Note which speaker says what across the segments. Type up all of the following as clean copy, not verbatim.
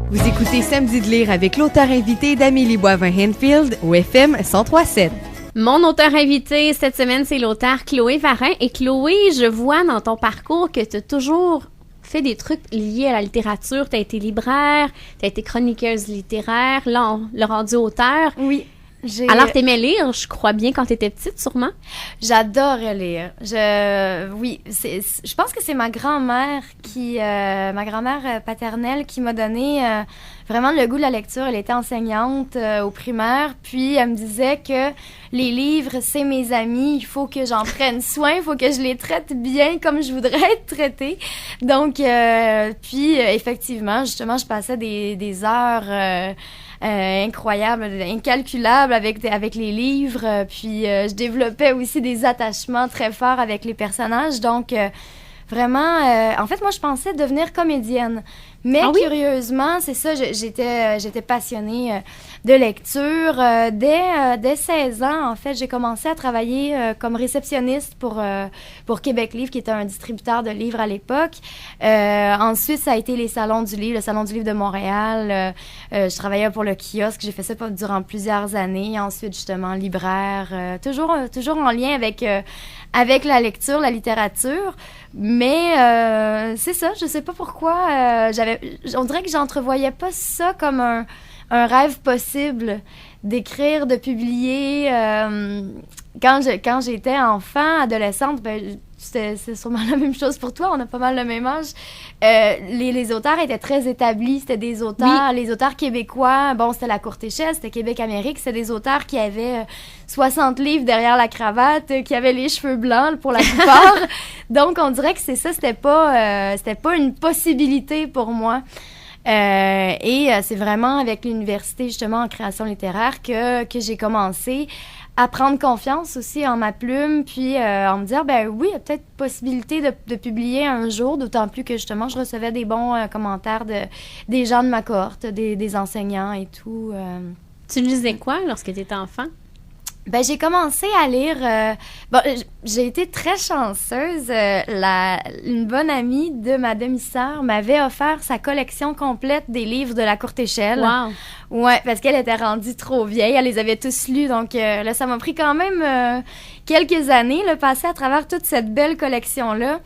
Speaker 1: Vous écoutez Samedi de lire avec l'auteur invité d'Amélie Boivin-Henfield au FM 103.7.
Speaker 2: Mon auteur invité cette semaine, c'est l'auteur Chloé Varin. Et Chloé, je vois dans ton parcours que tu as toujours fait des trucs liés à la littérature. Tu as été libraire, tu as été chroniqueuse littéraire, là, on l'a rendu auteur.
Speaker 3: Oui.
Speaker 2: Alors, t'aimais lire, je crois bien, quand t'étais petite, sûrement?
Speaker 3: J'adorais lire. Je pense que c'est ma grand-mère ma grand-mère paternelle qui m'a donné vraiment le goût de la lecture. Elle était enseignante au primaire, puis elle me disait que les livres, c'est mes amis, il faut que j'en prenne soin, il faut que je les traite bien comme je voudrais être traitée. Donc, effectivement, justement, je passais des heures... incroyable, incalculable avec les livres. Puis je développais aussi des attachements très forts avec les personnages. Donc, vraiment, en fait, moi, je pensais devenir comédienne. Mais curieusement, c'est ça, j'étais passionnée de lecture. Dès 16 ans, en fait, j'ai commencé à travailler comme réceptionniste pour Québec Livre, qui était un distributeur de livres à l'époque. Ensuite, ça a été les salons du livre, le Salon du livre de Montréal. Je travaillais pour le kiosque, j'ai fait ça durant plusieurs années. Ensuite, justement, libraire, toujours en lien avec la lecture, la littérature. Mais c'est ça, je sais pas pourquoi. On dirait que j'entrevoyais pas ça comme un rêve possible d'écrire, de publier. Quand j'étais enfant, adolescente, c'est sûrement la même chose pour toi, on a pas mal le même âge. Les auteurs étaient très établis, c'était des auteurs, les auteurs québécois, bon, c'était la courte échelle, c'était Québec-Amérique, c'était des auteurs qui avaient 60 livres derrière la cravate, qui avaient les cheveux blancs pour la plupart. Donc, on dirait que c'est ça, c'était pas une possibilité pour moi. C'est vraiment avec l'université, justement, en création littéraire que j'ai commencé à prendre confiance aussi en ma plume, puis en me dire, ben oui, il y a peut-être possibilité de publier un jour, d'autant plus que, justement, je recevais des bons commentaires des gens de ma cohorte, des enseignants et tout.
Speaker 2: Tu lisais quoi lorsque tu étais enfant?
Speaker 3: Ben, j'ai commencé à lire... j'ai été très chanceuse. Une bonne amie de ma demi-sœur m'avait offert sa collection complète des livres de la courte échelle.
Speaker 2: Wow!
Speaker 3: Ouais, parce qu'elle était rendue trop vieille. Elle les avait tous lus. Donc là, ça m'a pris quand même quelques années, là, passer à travers toute cette belle collection-là.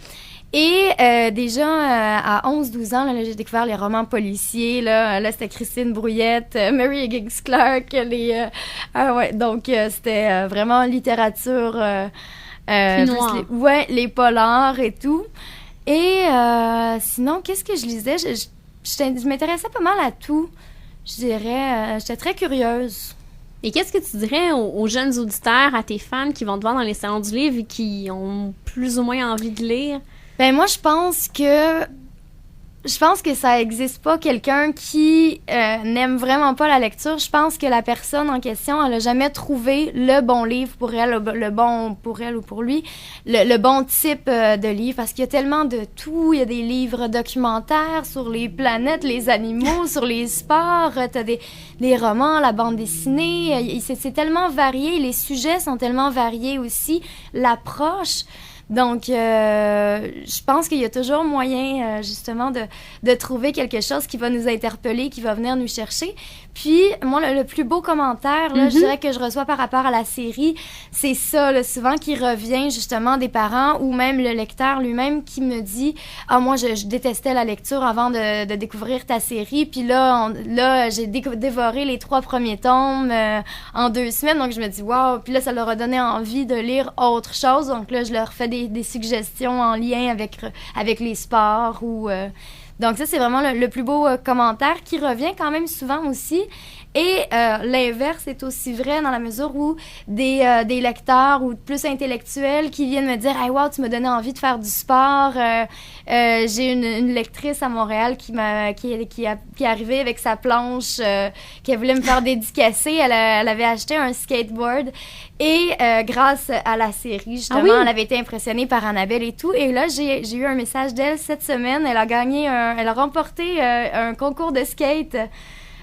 Speaker 3: Et déjà, à 11-12 ans, là, j'ai découvert les romans policiers. Là c'était Christine Brouillette, Mary Higgins Clark. Donc, c'était vraiment littérature. Les polars et tout. Et sinon, qu'est-ce que je lisais? Je m'intéressais pas mal à tout. Je dirais, j'étais très curieuse.
Speaker 2: Et qu'est-ce que tu dirais aux jeunes auditeurs, à tes fans qui vont te voir dans les salons du livre et qui ont plus ou moins envie de lire?
Speaker 3: Ben moi, je pense que ça existe pas quelqu'un qui n'aime vraiment pas la lecture. Je pense que la personne en question, elle a jamais trouvé le bon livre pour elle, le bon pour elle ou pour lui, le bon type de livre, parce qu'il y a tellement de tout. Il y a des livres documentaires sur les planètes, les animaux, sur les sports. T'as des romans, la bande dessinée. C'est tellement varié. Les sujets sont tellement variés aussi. L'approche. Donc, je pense qu'il y a toujours moyen, justement, de trouver quelque chose qui va nous interpeller, qui va venir nous chercher. Puis, moi, le plus beau commentaire, là, je dirais que je reçois par rapport à la série, c'est ça, là, souvent, qui revient, justement, des parents ou même le lecteur lui-même qui me dit « Ah, moi, je détestais la lecture avant de découvrir ta série. Puis là, j'ai dévoré les 3 premiers tomes en 2 semaines. » Donc, je me dis « Wow! » Puis là, ça leur a donné envie de lire autre chose. Donc là, je leur fais des suggestions en lien avec les sports ou... Donc ça, c'est vraiment le plus beau commentaire qui revient quand même souvent aussi. Et l'inverse est aussi vrai dans la mesure où des lecteurs ou plus intellectuels qui viennent me dire « Hey, wow, tu m'as donné envie de faire du sport. » J'ai une lectrice à Montréal qui est arrivée avec sa planche, qui voulait me faire dédicacer. Elle avait acheté un skateboard et grâce à la série, justement, elle avait été impressionnée par Annabelle et tout. Et là, j'ai eu un message d'elle cette semaine. Elle a remporté un concours de skate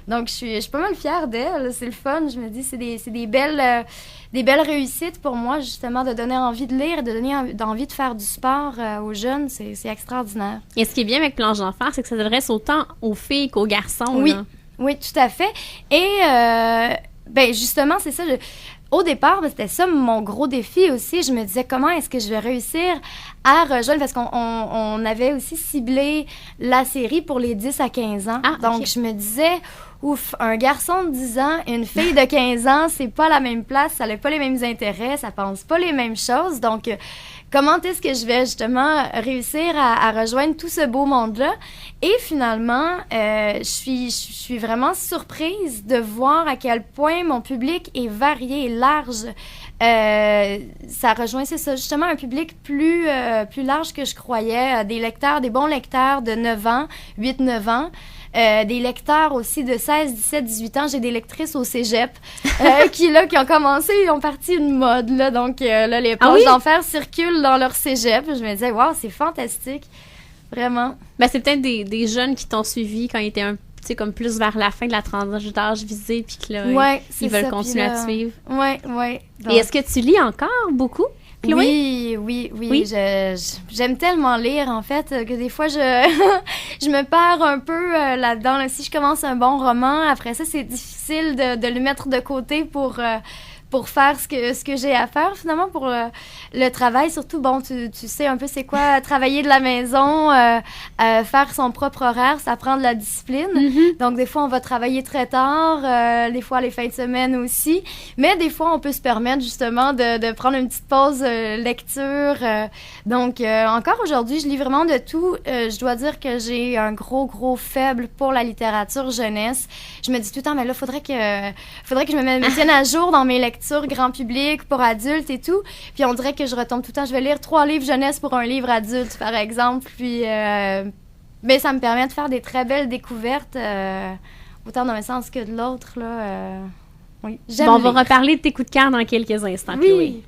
Speaker 3: Donc, je suis pas mal fière d'elle. C'est le fun. Je me dis, c'est des belles réussites pour moi, justement, de donner envie de lire et de donner envie de faire du sport aux jeunes. C'est extraordinaire.
Speaker 2: Et ce qui est bien avec Planche d'enfer, c'est que ça s'adresse autant aux filles qu'aux garçons.
Speaker 3: Oui,
Speaker 2: là.
Speaker 3: oui, tout à fait. Et, justement, c'est ça. Au départ, c'était ça mon gros défi aussi. Je me disais, comment est-ce que je vais réussir à rejoindre... Parce qu'on avait aussi ciblé la série pour les 10 à 15 ans. Donc, je me disais, ouf, un garçon de 10 ans et une fille de 15 ans, c'est pas la même place, ça n'a pas les mêmes intérêts, ça pense pas les mêmes choses. Donc, comment est-ce que je vais justement réussir à rejoindre tout ce beau monde-là? Et finalement, je suis vraiment surprise de voir à quel point mon public est varié et large. Ça rejoint, c'est ça, justement un public plus large que je croyais. Des lecteurs, des bons lecteurs de 9 ans, 8-9 ans. Des lecteurs aussi de 16, 17, 18 ans. J'ai des lectrices au cégep qui ont commencé, ils ont parti une mode. Là, donc, là, les planches d'enfer circulent dans leur cégep. Je me disais, waouh, c'est fantastique. Vraiment.
Speaker 2: Ben, c'est peut-être des jeunes qui t'ont suivi quand ils étaient comme plus vers la fin de la tranche d'âge visée, puis que là, ils veulent continuer à te suivre.
Speaker 3: Oui.
Speaker 2: Et est-ce que tu lis encore beaucoup, Chloé?
Speaker 3: Oui. J'aime tellement lire, en fait, que des fois, je me perds un peu là-dedans. Là. Si je commence un bon roman, après ça, c'est difficile de le mettre de côté pour faire ce que j'ai à faire, finalement, pour le travail. Surtout, bon, tu sais un peu c'est quoi travailler de la maison, faire son propre horaire, ça prend de la discipline. Mm-hmm. Donc, des fois, on va travailler très tard, des fois, les fins de semaine aussi. Mais des fois, on peut se permettre, justement, de prendre une petite pause lecture. Donc, encore aujourd'hui, je lis vraiment de tout. Je dois dire que j'ai un gros faible pour la littérature jeunesse. Je me dis tout le temps, mais là, faudrait que je me tienne à jour dans mes lectures grand public, pour adultes et tout. Puis on dirait que je retombe tout le temps. Je vais lire 3 livres jeunesse pour un livre adulte, par exemple. Puis, mais ça me permet de faire des très belles découvertes, autant d'un sens que de l'autre. Là, oui.
Speaker 2: Bon, on va reparler de tes coups de cœur dans quelques instants, Chloé.